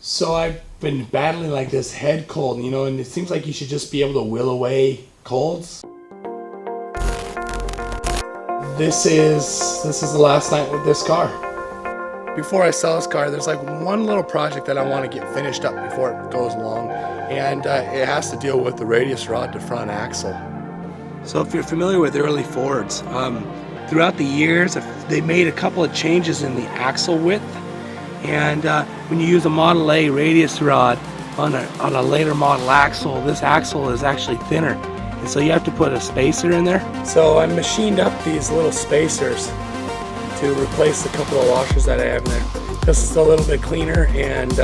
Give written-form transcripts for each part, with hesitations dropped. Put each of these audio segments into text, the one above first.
So I've been battling like this head cold, you know, and it seems like you should just be able to will away colds. This is the last night with this car. Before I sell this car, there's like one little project that I want to get finished up before it goes along, and it has to deal with the radius rod to front axle. So if you're familiar with early Fords, throughout the years they made a couple of changes in the axle width, and when you use a Model A radius rod on a later model axle, this axle is actually thinner, and so you have to put a spacer in there. So I machined up these little spacers to replace a couple of washers that I have in there. This is a little bit cleaner and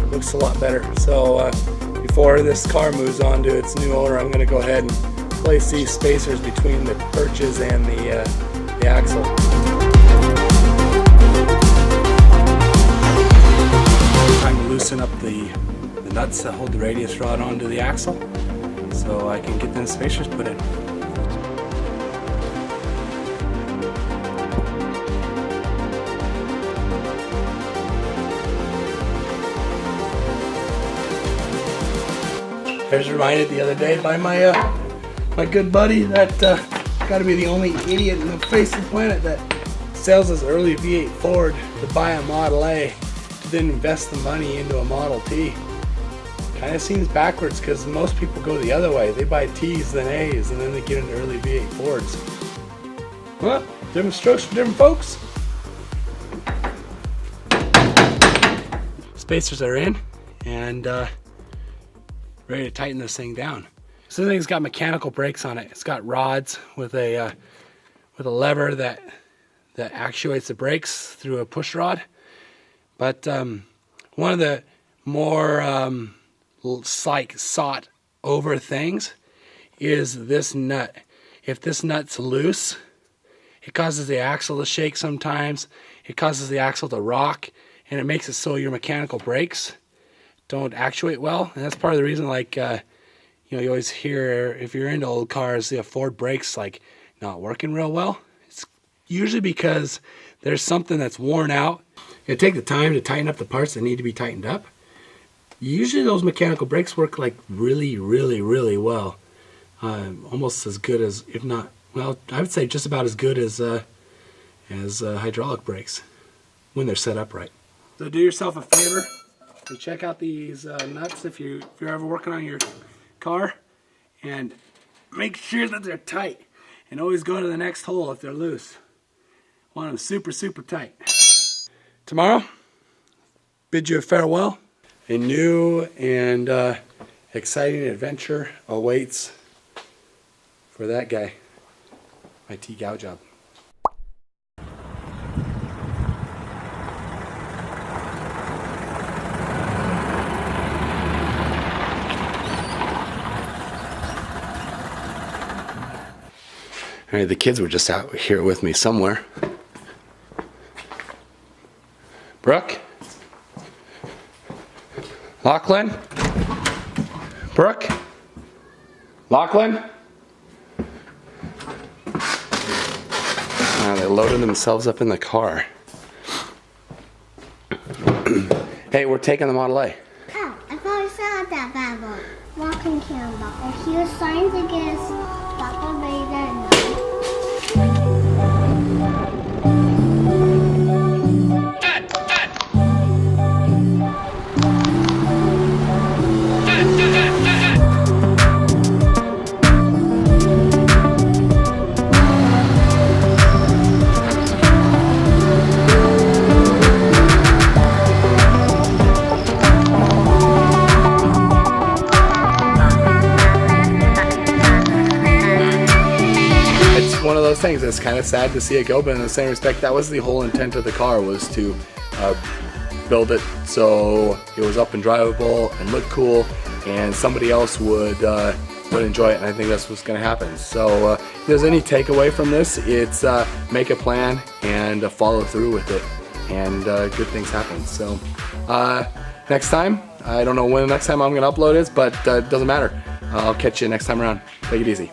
looks a lot better. So before this car moves on to its new owner, I'm going to go ahead and place these spacers between the perches and the axle. Trying to loosen up the nuts that hold the radius rod onto the axle so I can get them spacers put in. I was reminded the other day by my good buddy that got to be the only idiot in the face of the planet that sells his early V8 Ford to buy a Model A to then invest the money into a Model T. Kind of seems backwards because most people go the other way. They buy T's then A's and then they get into early V8 Fords. Well, different strokes for different folks. Spacers are in and ready to tighten this thing down. So this thing's got mechanical brakes on it. It's got rods with a lever that actuates the brakes through a push rod. But one of the more sought over things is this nut. If this nut's loose, it causes the axle to shake sometimes. It causes the axle to rock, and it makes it so your mechanical brakes don't actuate well. And that's part of the reason, like, you know, you always hear, if you're into old cars, the Ford brakes like not working real well. It's usually because there's something that's worn out. You take the time to tighten up the parts that need to be tightened up. Usually those mechanical brakes work like really, really, really well. Almost as good as, if not, well, I would say just about as good as hydraulic brakes when they're set up right. So do yourself a favor. You check out these nuts if you're ever working on your car, and make sure that they're tight, and always go to the next hole if they're loose. Want them super, super tight. Tomorrow, bid you a farewell. A new and exciting adventure awaits for that guy, my T-Gow job. All right, the kids were just out here with me somewhere. Brooke? Lachlan? Brooke? Lachlan? They loaded themselves up in the car. Hey, we're taking the Model A. Oh, I thought I saw that bad boy. Walking camera. Oh, he was signs against Papa Vader. One of those things that's kind of sad to see it go, but in the same respect, that was the whole intent of the car, was to build it so it was up and drivable and looked cool, and somebody else would enjoy it, and I think that's what's going to happen. So if there's any takeaway from this, it's make a plan and follow through with it, and good things happen. So next time, I don't know when the next time I'm going to upload is, but it doesn't matter. I'll catch you next time around. Take it easy.